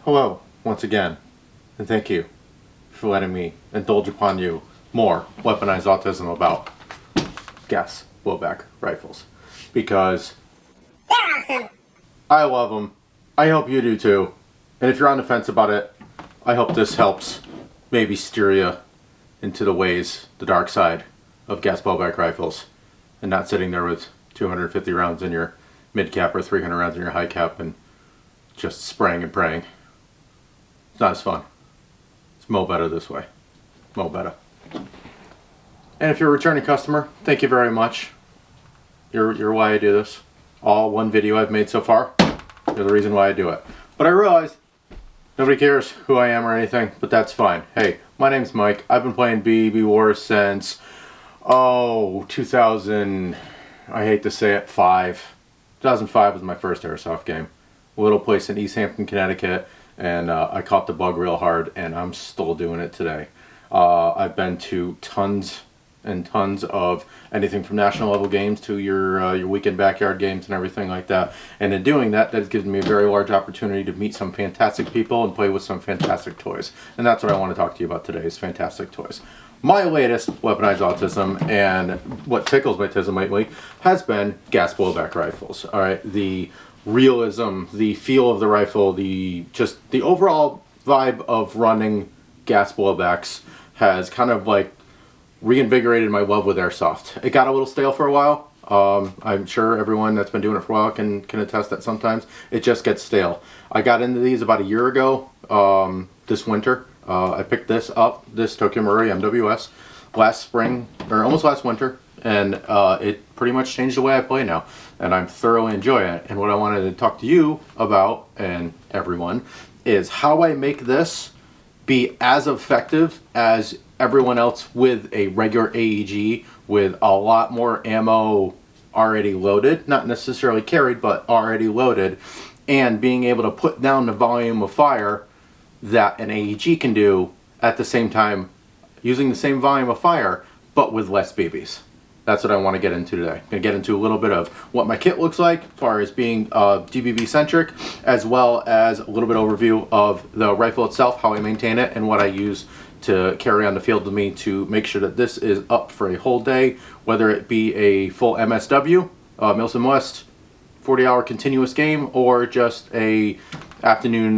Hello, once again, and thank you for letting me indulge upon you more weaponized autism about gas blowback rifles. Because they're awesome. I love them. I hope you do too. And if you're on the fence about it, I hope this helps maybe steer you into the dark side of gas blowback rifles and not sitting there with 250 rounds in your mid cap or 300 rounds in your high cap and just spraying and praying. It's not as fun. It's mo better this way. Mo better. And if you're a returning customer, thank you very much. You're why I do this. All one video I've made so far. You're the reason why I do it. But I realized nobody cares who I am or anything, but that's fine. Hey, my name's Mike. I've been playing BBwarz since 2000. I hate to say it, 2005 was my first airsoft game. A little place in East Hampton, Connecticut, and I caught the bug real hard, and I'm still doing it today. I've been to tons and tons of anything from national level games to your weekend backyard games and everything like that. And in doing that, that has given me a very large opportunity to meet some fantastic people and play with some fantastic toys. And that's what I want to talk to you about today, is fantastic toys. My latest weaponized autism, and what tickles my tism lately, has been gas blowback rifles. All right, the realism, the feel of the rifle, the overall vibe of running gas blowbacks has kind of like reinvigorated my love with airsoft. It got a little stale for a while. I'm sure everyone that's been doing it for a while can attest that sometimes it just gets stale. I got into these about a year ago, this winter. I picked this Tokyo Marui MWS last spring, or almost last winter, and it pretty much changed the way I play now, and I'm thoroughly enjoying it. And what I wanted to talk to you about, and everyone, is how I make this be as effective as everyone else with a regular AEG with a lot more ammo already loaded, not necessarily carried, but already loaded, and being able to put down the volume of fire that an AEG can do at the same time, using the same volume of fire, but with less BBs. That's what I want to get into today. I'm going to get into a little bit of what my kit looks like as far as being GBB centric, as well as a little bit overview of the rifle itself, how I maintain it, and what I use to carry on the field with me to make sure that this is up for a whole day, whether it be a full MSW, Milson West, 40-hour continuous game, or just a afternoon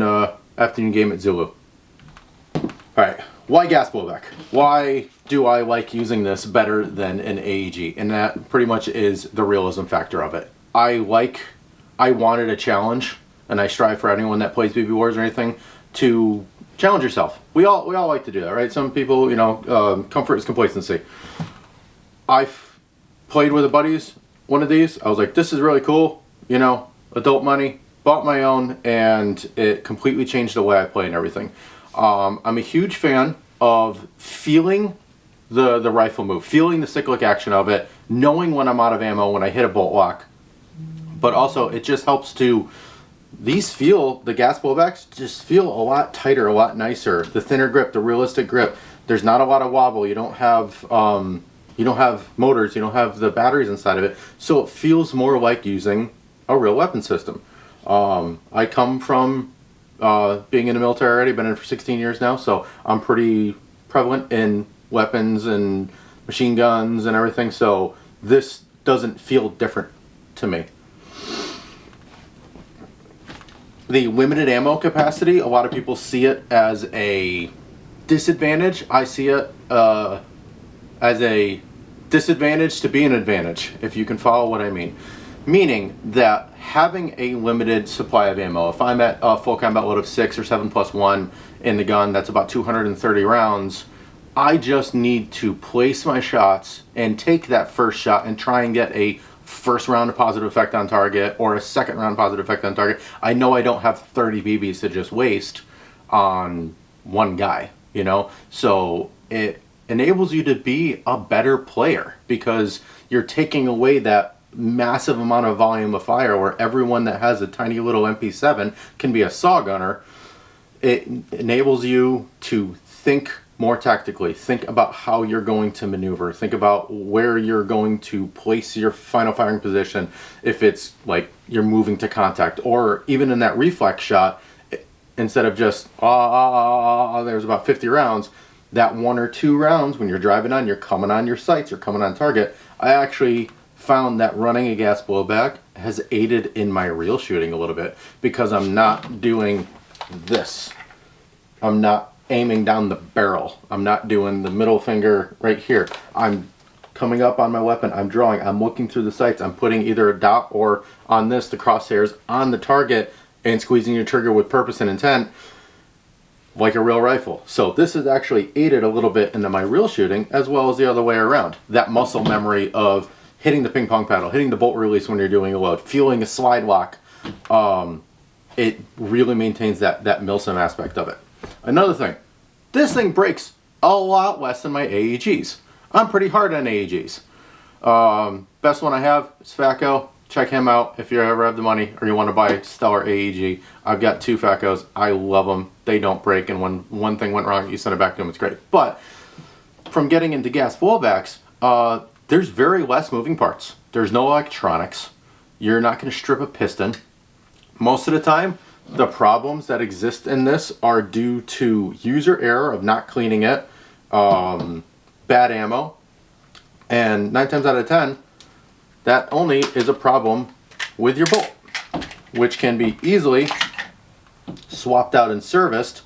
game at Zulu. All right, why gas blowback? Why do I like using this better than an AEG? And that pretty much is the realism factor of it. I wanted a challenge, and I strive for anyone that plays BBwarz or anything to challenge yourself. We all like to do that, right? Some people, comfort is complacency. I've played with a buddies one of these. I was like, this is really cool, adult money, bought my own, and it completely changed the way I play and everything. I'm a huge fan of feeling the rifle move, feeling the cyclic action of it, knowing when I'm out of ammo when I hit a bolt lock. But also, it just helps to, the gas blowbacks just feel a lot tighter, a lot nicer. The thinner grip, the realistic grip. There's not a lot of wobble. You don't have motors, you don't have the batteries inside of it. So it feels more like using a real weapon system. I come from being in the military already, been in it for 16 years now, so I'm pretty prevalent in weapons and machine guns and everything, so this doesn't feel different to me. The limited ammo capacity, a lot of people see it as a disadvantage. I see it as a disadvantage to be an advantage, if you can follow what I mean. Meaning that having a limited supply of ammo, if I'm at a full combat load of 6 or 7+1 in the gun, that's about 230 rounds, I just need to place my shots and take that first shot and try and get a first round of positive effect on target or a second round positive effect on target. I know I don't have 30 BBs to just waste on one guy, So it enables you to be a better player because you're taking away that massive amount of volume of fire where everyone that has a tiny little MP7 can be a saw gunner. It enables you to think more tactically, think about how you're going to maneuver, think about where you're going to place your final firing position if it's like you're moving to contact, or even in that reflex shot, instead of just, there's about 50 rounds, that 1 or 2 rounds when you're driving on, you're coming on your sights, you're coming on target. I actually found that running a gas blowback has aided in my reel shooting a little bit because I'm not doing this. I'm not aiming down the barrel. I'm not doing the middle finger right here. I'm coming up on my weapon, I'm drawing, I'm looking through the sights, I'm putting either a dot or on this, the crosshairs on the target and squeezing your trigger with purpose and intent like a real rifle. So this has actually aided a little bit into my reel shooting as well as the other way around. That muscle memory of hitting the ping pong paddle, hitting the bolt release when you're doing a load, feeling a slide lock, it really maintains that milsim aspect of it. Another thing, this thing breaks a lot less than my AEGs. I'm pretty hard on AEGs. Best one I have is Fatco. Check him out if you ever have the money or you want to buy a stellar AEG. I've got 2 Fatcos. I love them. They don't break, and when one thing went wrong, you send it back to them. It's great. But from getting into gas blowbacks, there's very less moving parts. There's no electronics. You're not going to strip a piston. Most of the time, the problems that exist in this are due to user error of not cleaning it, bad ammo, and 9 times out of 10, that only is a problem with your bolt, which can be easily swapped out and serviced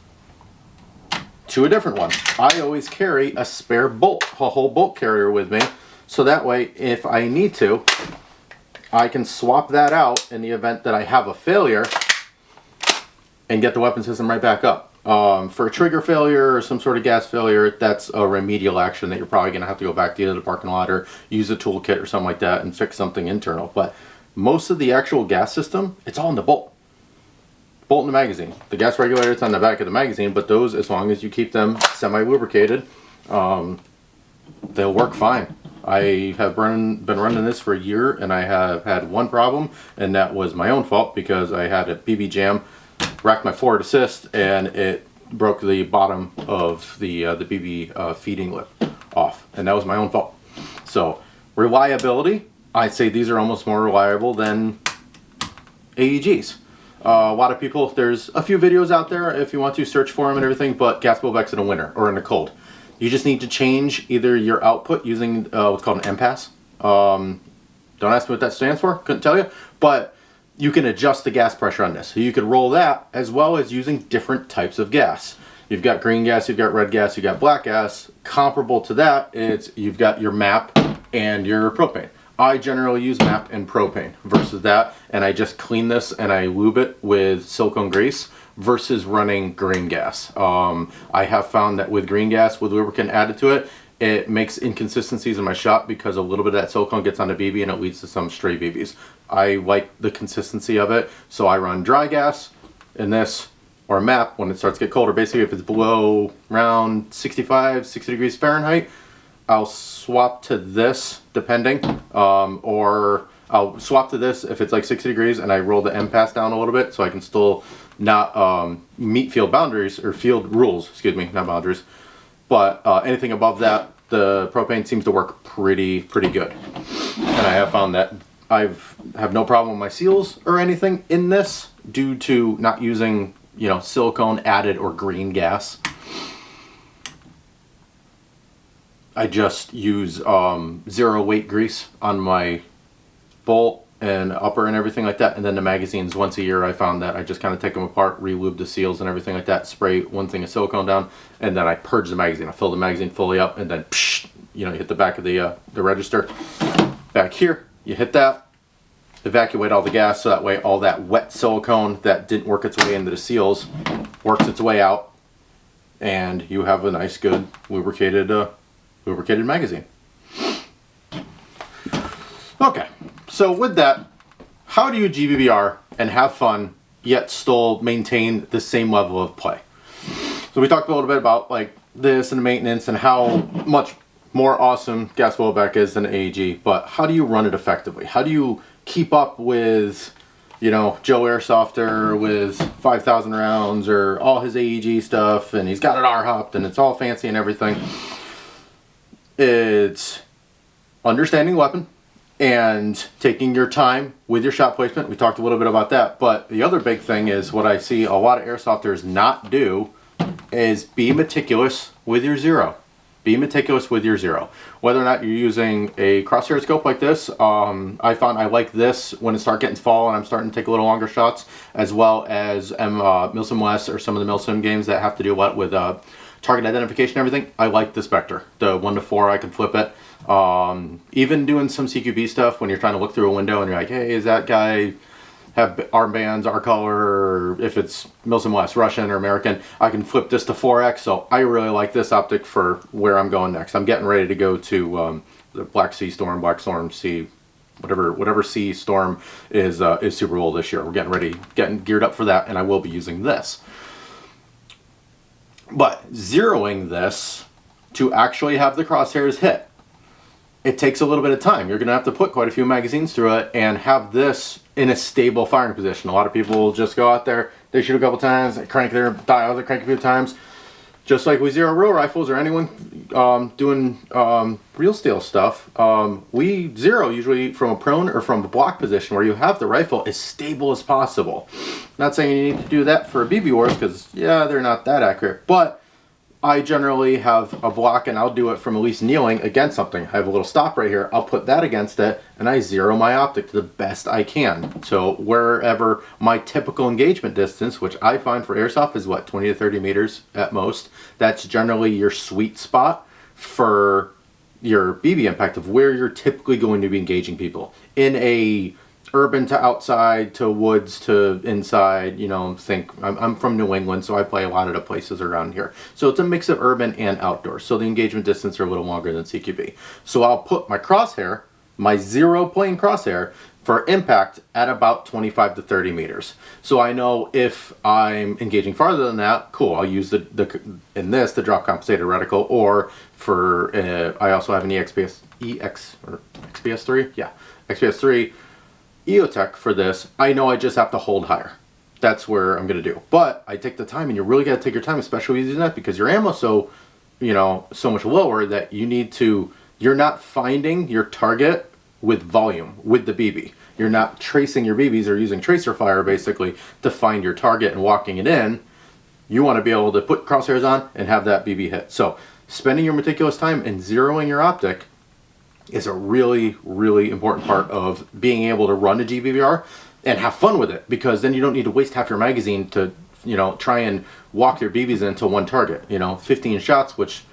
to a different one. I always carry a spare bolt, a whole bolt carrier with me, so that way if I need to, I can swap that out in the event that I have a failure and get the weapon system right back up. For a trigger failure or some sort of gas failure, that's a remedial action that you're probably going to have to go back to either the parking lot or use a toolkit or something like that and fix something internal. But most of the actual gas system, it's all in the bolt. Bolt in the magazine. The gas regulator, it's on the back of the magazine, but those, as long as you keep them semi-lubricated, they'll work fine. I have been running this for a year, and I have had one problem, and that was my own fault because I had a BB jam, racked my forward assist, and it broke the bottom of the BB feeding lip off, and that was my own fault. So reliability, I'd say these are almost more reliable than AEGs. A lot of people, there's a few videos out there if you want to search for them and everything, but gas blowbacks in the winter or in the cold. You just need to change either your output using what's called an impasse. Don't ask me what that stands for, couldn't tell you, but you can adjust the gas pressure on this. So you could roll that as well as using different types of gas. You've got green gas, you've got red gas, you've got black gas. Comparable to that, you've got your MAP and your propane. I generally use MAP and propane versus that, and I just clean this and I lube it with silicone grease versus running green gas. I have found that with green gas, with lubricant added to it, it makes inconsistencies in my shot because a little bit of that silicone gets on the BB and it leads to some stray BBs. I like the consistency of it, so I run dry gas in this or MAP when it starts to get colder. Basically, if it's below around 65, 60 degrees Fahrenheit, I'll swap to this depending, or I'll swap to this if it's like 60 degrees and I roll the impasse down a little bit so I can still not meet field boundaries, or field rules, excuse me, not boundaries. But anything above that, the propane seems to work pretty good. And I have found that I have no problem with my seals or anything in this due to not using, you know, silicone added or green gas. I just use zero weight grease on my bolt and upper and everything like that, and then the magazines once a year I found that I just kind of take them apart, re-lube the seals and everything like that, spray one thing of silicone down, and then I purge the magazine. I fill the magazine fully up, and then psh, you know, you hit the back of the register. Back here, you hit that, evacuate all the gas, so that way all that wet silicone that didn't work its way into the seals works its way out, and you have a nice, good lubricated magazine. Okay, so with that, how do you GBBR and have fun yet still maintain the same level of play? So we talked a little bit about like this and the maintenance and how much more awesome gas blowback is than AEG, but how do you run it effectively? How do you keep up with, you know, Joe Airsofter with 5,000 rounds or all his AEG stuff, and he's got it R-hopped and it's all fancy and everything? It's understanding the weapon and taking your time with your shot placement. We talked a little bit about that, but the other big thing is what I see a lot of airsofters not do is be meticulous with your zero. Be meticulous with your zero. Whether or not you're using a crosshair scope like this, I found I like this when it starts getting fall and I'm starting to take a little longer shots, as well as Milsim West or some of the Milsim games that have to do what with target identification and everything. I like this vector. The 1 to 4, I can flip it. Even doing some CQB stuff when you're trying to look through a window and you're like, hey, is that guy have armbands, our color, or if it's Milsim West, Russian or American, I can flip this to 4X. So I really like this optic for where I'm going next. I'm getting ready to go to the Black Storm Sea, whatever sea storm is Super Bowl this year. We're getting geared up for that, and I will be using this. But zeroing this to actually have the crosshairs hit, it takes a little bit of time. You're going to have to put quite a few magazines through it and have this in a stable firing position. A lot of people just go out there, they shoot a couple times, they crank their dial, they crank a few times. Just like with zero real rifles or anyone doing real steel stuff, we zero usually from a prone or from a block position where you have the rifle as stable as possible. Not saying you need to do that for a BBwarz because, yeah, they're not that accurate, but I generally have a block and I'll do it from at least kneeling against something. I have a little stop right here. I'll put that against it and I zero my optic to the best I can. So wherever my typical engagement distance, which I find for airsoft is what, 20 to 30 meters at most. That's generally your sweet spot for your BB impact of where you're typically going to be engaging people. In a urban to outside to woods to inside, you know, I'm from New England, so I play a lot of the places around here. So it's a mix of urban and outdoor. So the engagement distance are a little longer than CQB. So I'll put my crosshair, my zero plane crosshair, for impact at about 25 to 30 meters. So I know if I'm engaging farther than that, cool, I'll use the drop compensated reticle, or for, I also have an XPS3? Yeah, XPS3 EOTech for this. I know I just have to hold higher. That's where I'm going to do. But I take the time, and you really got to take your time, especially using that, because your ammo's so much lower that you're not finding your target with volume, with the BB. You're not tracing your BBs or using tracer fire basically to find your target and walking it in. You want to be able to put crosshairs on and have that BB hit. So spending your meticulous time and zeroing your optic is a really, really important part of being able to run a GBBR and have fun with it, because then you don't need to waste half your magazine to, try and walk your BBs into one target. 15 shots, which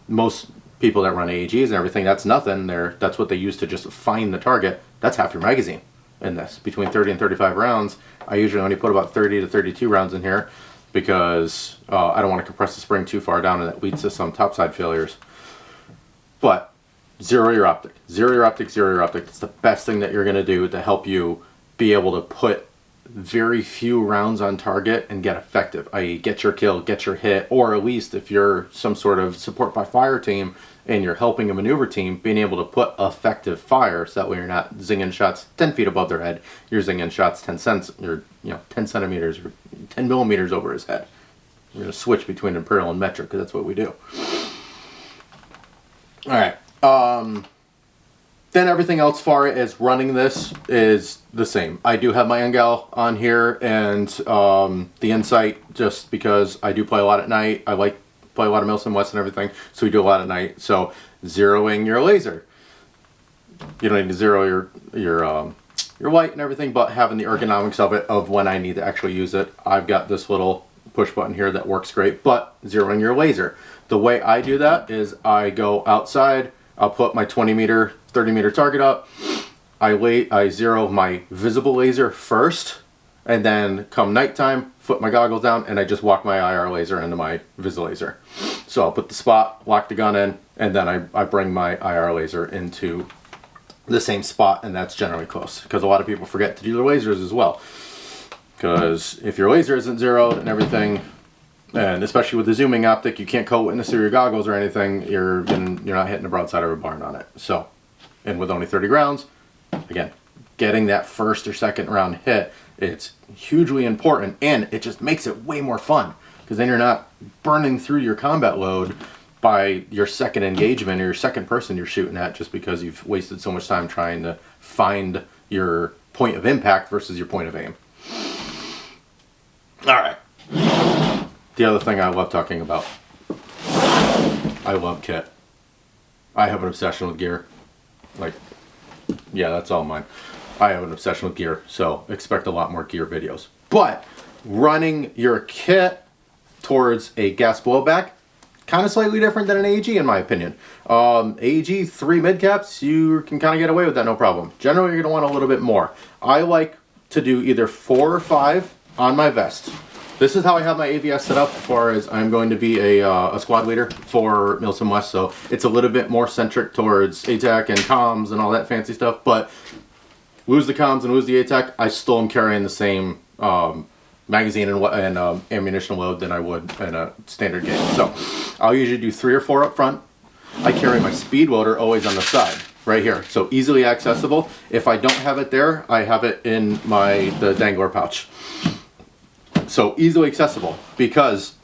most people that run AEGs and everything, that's nothing. That's what they use to just find the target. That's half your magazine in this. Between 30 and 35 rounds, I usually only put about 30 to 32 rounds in here because I don't want to compress the spring too far down, and that leads to some topside failures. But zero your optic. Zero your optic, zero your optic. It's the best thing that you're going to do to help you be able to put very few rounds on target and get effective, i.e. get your kill, get your hit, or at least if you're some sort of support by fire team and you're helping a maneuver team, being able to put effective fire so that way you're not zinging shots 10 feet above their head, you're zinging shots 10 centimeters or 10 millimeters over his head. We're going to switch between imperial and metric because that's what we do. Alright, then everything else far as running this is the same. I do have my NGAL on here and the Insight, just because I do play a lot at night. I play a lot of Milsim West and everything, so we do a lot at night. So zeroing your laser. You don't need to zero your light and everything, but having the ergonomics of it, of when I need to actually use it. I've got this little push button here that works great, but zeroing your laser. The way I do that is I go outside, I'll put my 20 meter, 30 meter target up, I zero my visible laser first, and then come nighttime, put my goggles down, and I just walk my IR laser into my vis laser. So I'll put the spot, lock the gun in, and then I bring my IR laser into the same spot, and that's generally close, because a lot of people forget to do their lasers as well. Because if your laser isn't zeroed and everything, and especially with the zooming optic, you can't co-witness through your goggles or anything, you're not hitting the broadside of a barn on it. So, and with only 30 rounds, again, getting that first or second round hit, it's hugely important, and it just makes it way more fun, because then you're not burning through your combat load by your second engagement or your second person you're shooting at, just because you've wasted so much time trying to find your point of impact versus your point of aim. All right. The other thing I love talking about, I love kit. I have an obsession with gear. Like, yeah, that's all mine. I have an obsession with gear, so expect a lot more gear videos. But running your kit towards a gas blowback, kind of slightly different than an AEG in my opinion. AEG 3 mid caps, you can kind of get away with that no problem. Generally, you're going to want a little bit more. I like to do either 4 or 5 on my vest. This is how I have my AVS set up, as far as I'm going to be a squad leader for Milsim West, so it's a little bit more centric towards ATAC and comms and all that fancy stuff, but lose the comms and lose the ATAC, I still am carrying the same magazine and ammunition load than I would in a standard game. So I'll usually do 3 or 4 up front. I carry my speed loader always on the side, right here, so easily accessible. If I don't have it there, I have it in the dangler pouch. So easily accessible, because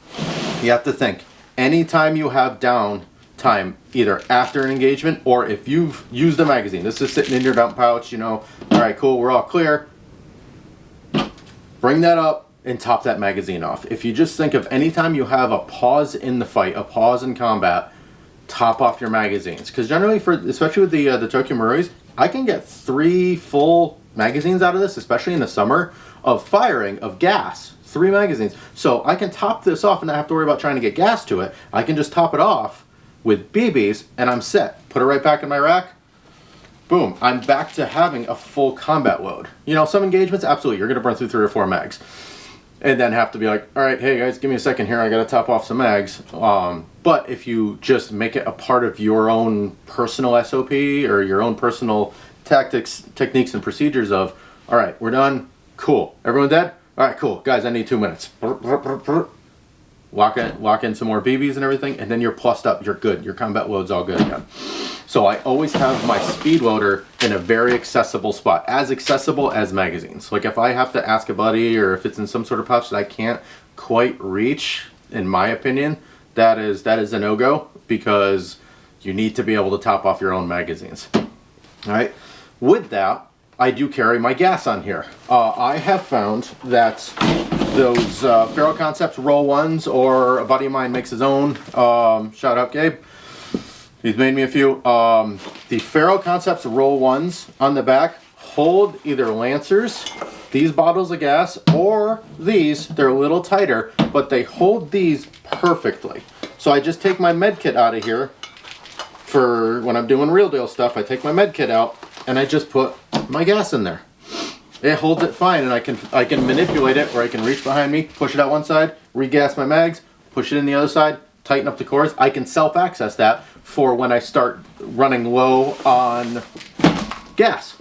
you have to think, anytime you have down time, either after an engagement or if you've used the magazine, this is sitting in your dump pouch, you know, all right, cool, we're all clear. Bring that up and top that magazine off. If you just think of any time you have a pause in the fight, a pause in combat, top off your magazines. Because generally, especially with the Tokyo Maruis, I can get 3 full magazines out of this, especially in the summer, of firing of gas. 3 magazines. So I can top this off and not have to worry about trying to get gas to it. I can just top it off with BBs and I'm set. Put it right back in my rack. Boom. I'm back to having a full combat load. You know, some engagements, absolutely, you're going to burn through 3 or 4 mags. And then have to be like, all right, hey guys, give me a second here. I got to top off some mags. But if you just make it a part of your own personal SOP or your own personal tactics, techniques, and procedures of, all right, we're done. Cool. Everyone dead? All right, cool. Guys, I need 2 minutes. Lock in some more BBs and everything, and then you're plussed up. You're good. Your combat load's all good again. So I always have my speed loader in a very accessible spot, as accessible as magazines. Like if I have to ask a buddy or if it's in some sort of pouch that I can't quite reach, in my opinion, that is a no-go, because you need to be able to top off your own magazines. All right. With that, I do carry my gas on here. I have found that those Faro Concepts Roll 1s, or a buddy of mine makes his own, shout out Gabe, he's made me a few. The Faro Concepts Roll 1s on the back hold either Lancers, these bottles of gas, or these. They're a little tighter, but they hold these perfectly. So I just take my med kit out of here for when I'm doing real deal stuff. I take my med kit out and I just put my gas in there. It holds it fine, and I can manipulate it where I can reach behind me, push it out one side, regas my mags, push it in the other side, tighten up the cores. I can self-access that for when I start running low on gas.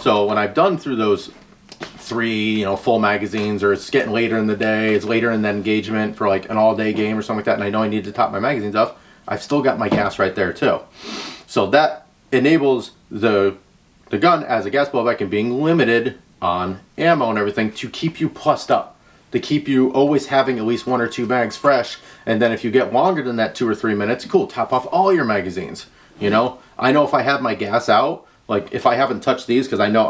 So when I've done through those 3, full magazines, or it's getting later in the day, it's later in the engagement for like an all-day game or something like that, and I know I need to top my magazines off, I've still got my gas right there too. So that enables the gun as a gas blowback and being limited on ammo and everything to keep you plussed up, to keep you always having at least 1 or 2 mags fresh. And then if you get longer than that 2 or 3 minutes, cool, top off all your magazines. I know if I have my gas out, like if I haven't touched these, because I know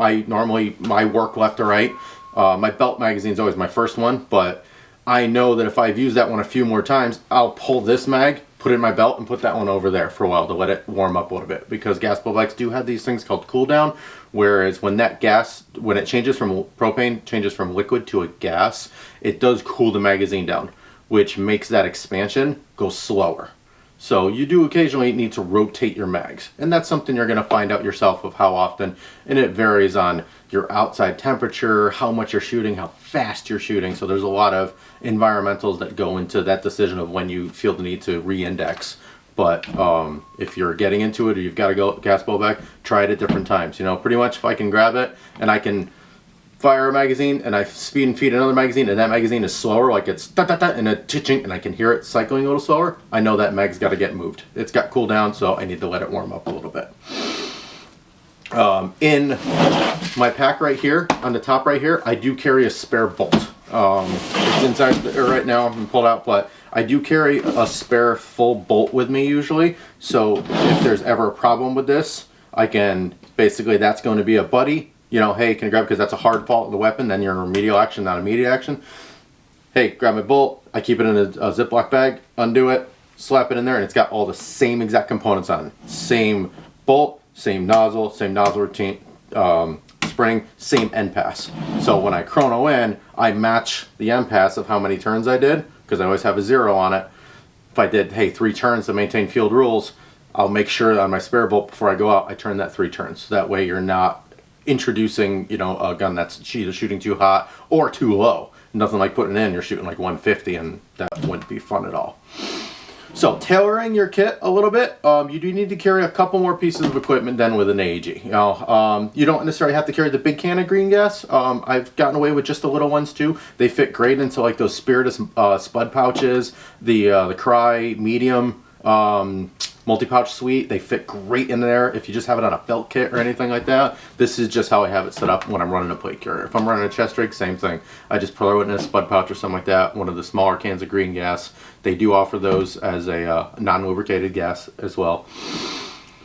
my work left to right, my belt magazine is always my first one, but I know that if I've used that one a few more times, I'll pull this mag, put it in my belt, and put that one over there for a while to let it warm up a little bit, because gas blowbacks do have these things called cooldown, whereas when that gas, when it changes from propane, changes from liquid to a gas, it does cool the magazine down, which makes that expansion go slower. So you do occasionally need to rotate your mags, and that's something you're going to find out yourself of how often, and it varies on your outside temperature, how much you're shooting, how fast you're shooting. So there's a lot of environmentals that go into that decision of when you feel the need to re-index. But if you're getting into it or you've got to go gas blowback, try it at different times. Pretty much if I can grab it and I can fire a magazine and I speed and feed another magazine and that magazine is slower, like it's da-da-da and a titching, and I can hear it cycling a little slower, I know that mag's got to get moved. It's got cooldown, so I need to let it warm up a little bit. In my pack right here, on the top right here, I do carry a spare bolt. It's inside right now. I'm pulled out, but I do carry a spare full bolt with me usually. So if there's ever a problem with this, I can basically, that's going to be a buddy. You know, hey, can you grab, because that's a hard fault of the weapon, then you're in remedial action, not immediate action. Hey, grab my bolt, I keep it in a Ziploc bag, undo it, slap it in there, and it's got all the same exact components on it. Same bolt, same nozzle routine, spring, same end pass. So when I chrono in, I match the end pass of how many turns I did, because I always have a 0 on it. If I did, hey, 3 turns to maintain field rules, I'll make sure on my spare bolt before I go out, I turn that 3 turns. So that way you're not introducing, you know, a gun that's either shooting too hot or too low. Nothing like putting it in, you're shooting like 150, and that wouldn't be fun at all. So tailoring your kit a little bit, you do need to carry a couple more pieces of equipment than with an AEG. You know, you don't necessarily have to carry the big can of green gas. I've gotten away with just the little ones too. They fit great into like those Spiritus spud pouches, the Cry medium multi-pouch suite. They fit great in there if you just have it on a belt kit or anything like that. This is just how I have it set up when I'm running a plate carrier. If I'm running a chest rig, same thing. I just throw it in a spud pouch or something like that, one of the smaller cans of green gas. They do offer those as a non-lubricated gas as well.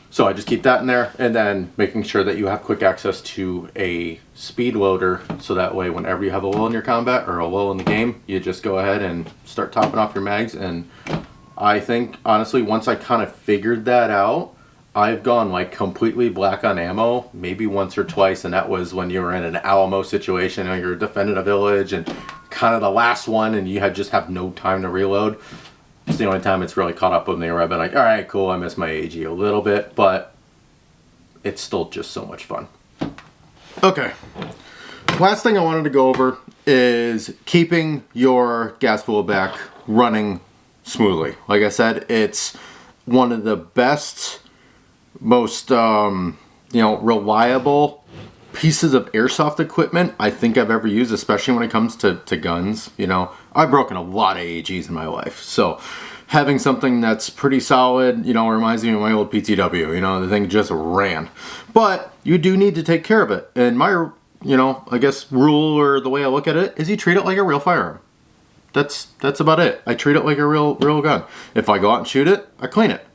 So I just keep that in there, and then making sure that you have quick access to a speed loader, so that way whenever you have a lull in your combat or a lull in the game, you just go ahead and start topping off your mags. And I think, honestly, once I kind of figured that out, I've gone like completely black on ammo maybe once or twice, and that was when you were in an Alamo situation and you're defending a village and kind of the last one and you just have no time to reload. It's the only time it's really caught up with me where I've been like, all right, cool, I missed my AG a little bit, but it's still just so much fun. Okay, last thing I wanted to go over is keeping your gas blowback running smoothly. Like I said, it's one of the best, most reliable pieces of airsoft equipment I think I've ever used, especially when it comes to guns. You know, I've broken a lot of AEGs in my life, so having something that's pretty solid, you know, reminds me of my old PTW. You know, the thing just ran. But you do need to take care of it, and my, you know, I guess rule, or the way I look at it, is you treat it like a real firearm. That's about it. I treat it like a real gun. If I go out and shoot it, I clean it.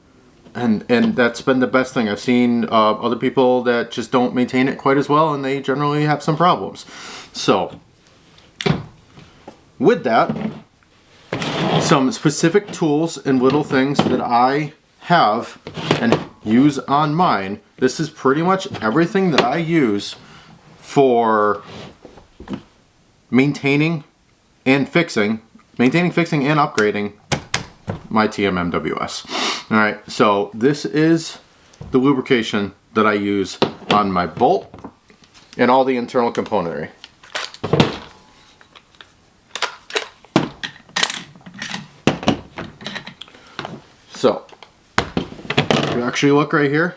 And that's been the best thing. I've seen other people that just don't maintain it quite as well, and they generally have some problems. So, with that, some specific tools and little things that I have and use on mine. This is pretty much everything that I use for maintaining, fixing, and upgrading my TMMWS. All right, so this is the lubrication that I use on my bolt and all the internal componentry. So, if you actually look right here,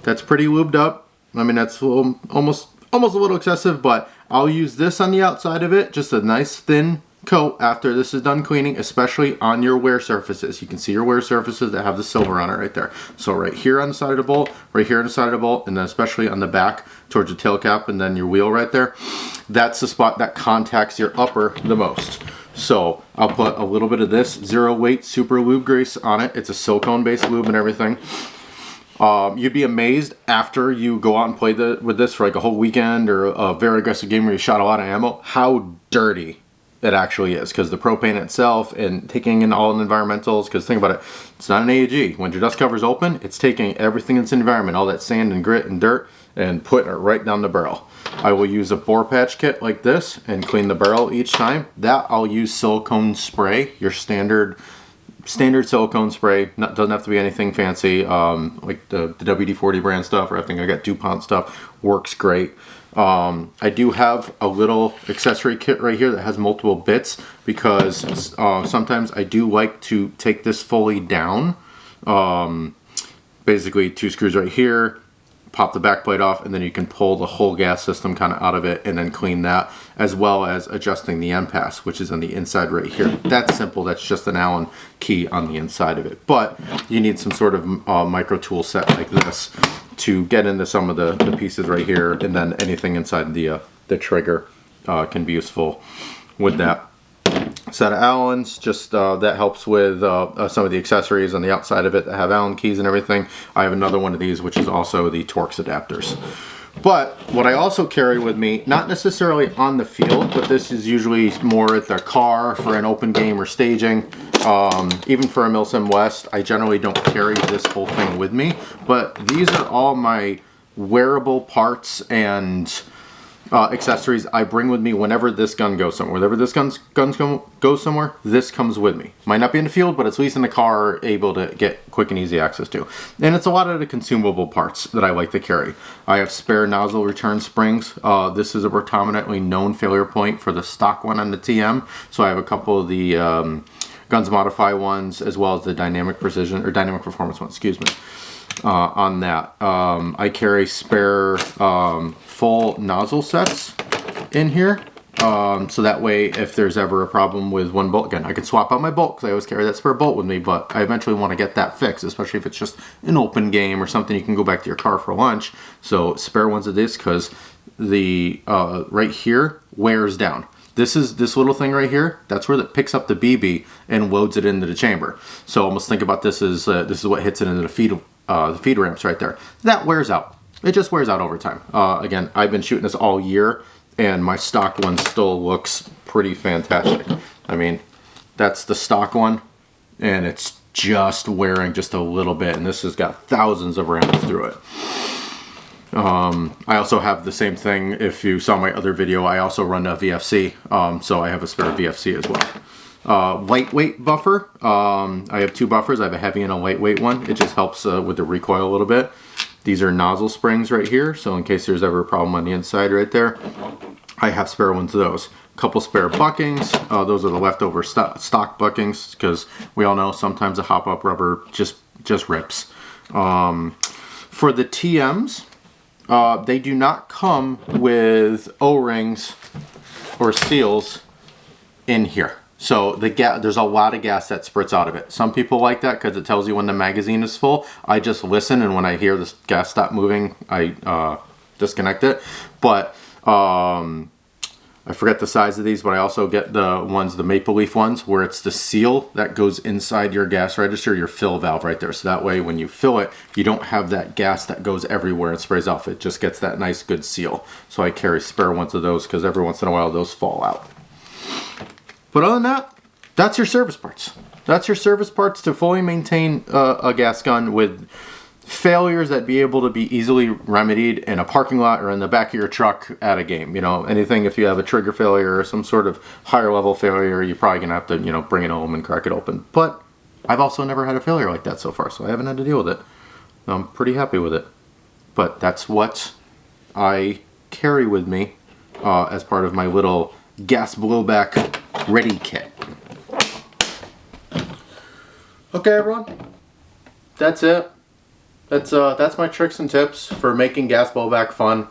that's pretty lubed up. I mean, that's almost a little excessive, but I'll use this on the outside of it, just a nice thin coat after this is done cleaning, especially on your wear surfaces. You can see your wear surfaces that have the silver on it right there. So right here on the side of the bolt, right here on the side of the bolt, and then especially on the back towards the tail cap and then your wheel right there, that's the spot that contacts your upper the most. So I'll put a little bit of this zero weight super lube grease on it. It's a silicone based lube and everything. You'd be amazed after you go out and play with this for like a whole weekend or a very aggressive game where you shot a lot of ammo, how dirty it actually is, because the propane itself and taking in all the environmentals, because think about it, it's not an AEG. When your dust cover's open, it's taking everything in its environment, all that sand and grit and dirt, and putting it right down the barrel. I will use a bore patch kit like this and clean the barrel each time. That I'll use silicone spray, your standard silicone spray. Doesn't have to be anything fancy, like the WD-40 brand stuff, or I think I got DuPont stuff, works great. I do have a little accessory kit right here that has multiple bits, because sometimes I do like to take this fully down. Basically 2 screws right here, pop the back plate off, and then you can pull the whole gas system kind of out of it and then clean that, as well as adjusting the end pass, which is on the inside right here. That's simple. That's just an Allen key on the inside of it. But you need some sort of micro tool set like this to get into some of the pieces right here, and then anything inside the trigger can be useful with that set of Allens. Just that helps with some of the accessories on the outside of it that have Allen keys and everything. I have another one of these, which is also the Torx adapters. But what I also carry with me, not necessarily on the field, but this is usually more at the car for an open game or staging. Even for a Milsim West, I generally don't carry this whole thing with me. But these are all my wearable parts and accessories I bring with me whenever this gun goes somewhere. Whenever this gun goes somewhere, this comes with me. Might not be in the field, but it's at least in the car, able to get quick and easy access to. And it's a lot of the consumable parts that I like to carry. I have spare nozzle return springs. This is a predominantly known failure point for the stock one on the TM. So I have a couple of the Guns Modify ones, as well as the Dynamic Precision, or Dynamic Performance ones, excuse me. On that, I carry spare full nozzle sets in here, so that way if there's ever a problem with one bolt, again, I can swap out my bolt because I always carry that spare bolt with me, but I eventually want to get that fixed, especially if it's just an open game or something you can go back to your car for lunch. So spare ones of this, because the right here wears down. This little thing right here, that's where it picks up the BB and loads it into the chamber. So almost think about this as this is what hits it into the feed ramps right there. That wears out. It just wears out over time. Again, I've been shooting this all year, and my stock one still looks pretty fantastic. I mean, that's the stock one, and it's just wearing just a little bit, and this has got thousands of rounds through it. I also have the same thing. If you saw my other video, I also run a VFC, so I have a spare VFC as well. Lightweight buffer. I have two buffers. I have a heavy and a lightweight one. It just helps with the recoil a little bit. These are nozzle springs right here, so in case there's ever a problem on the inside right there, I have spare ones of those. A couple spare buckings. Those are the leftover stock buckings, because we all know sometimes the hop-up rubber just rips. For the TMs, they do not come with O-rings or seals in here. So there's a lot of gas that spurts out of it. Some people like that because it tells you when the magazine is full. I just listen, and when I hear this gas stop moving, I disconnect it. But I forget the size of these, but I also get the Maple Leaf ones, where it's the seal that goes inside your gas register, your fill valve right there. So that way when you fill it, you don't have that gas that goes everywhere and sprays off. It just gets that nice good seal. So I carry spare ones of those, because every once in a while those fall out. But other than that, that's your service parts. That's your service parts to fully maintain a gas gun with failures that be able to be easily remedied in a parking lot or in the back of your truck at a game. You know, anything, if you have a trigger failure or some sort of higher level failure, you're probably gonna have to, you know, bring it home and crack it open. But I've also never had a failure like that so far, so I haven't had to deal with it. I'm pretty happy with it. But that's what I carry with me as part of my little gas blowback ready kit. Okay, everyone, that's it. That's my tricks and tips for making gas blowback fun.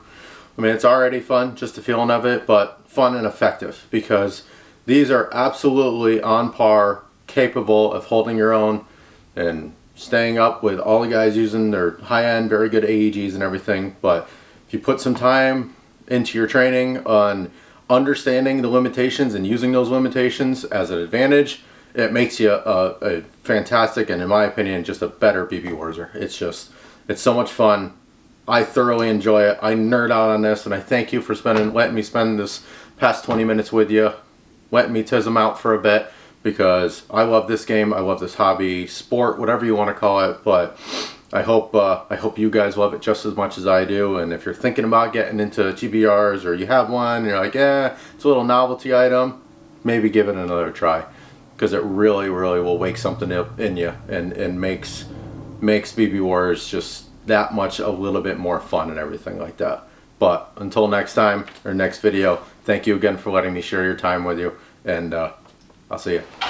I mean, it's already fun, just the feeling of it, but fun and effective, because these are absolutely on par, capable of holding your own and staying up with all the guys using their high-end, very good AEGs and everything. But if you put some time into your training on understanding the limitations and using those limitations as an advantage, it makes you a fantastic, and in my opinion, just a better BBwarzer. It's so much fun. I thoroughly enjoy it. I nerd out on this, and I thank you for letting me spend this past 20 minutes with you, letting me tism out for a bit, because I love this game. I love this hobby, sport, whatever you want to call it. But I hope you guys love it just as much as I do. And if you're thinking about getting into GBRs, or you have one, and you're like, yeah, it's a little novelty item, maybe give it another try, because it really, really will wake something up in you, and makes BBwarz just that much a little bit more fun and everything like that. But until next time, or next video, thank you again for letting me share your time with you, and I'll see you.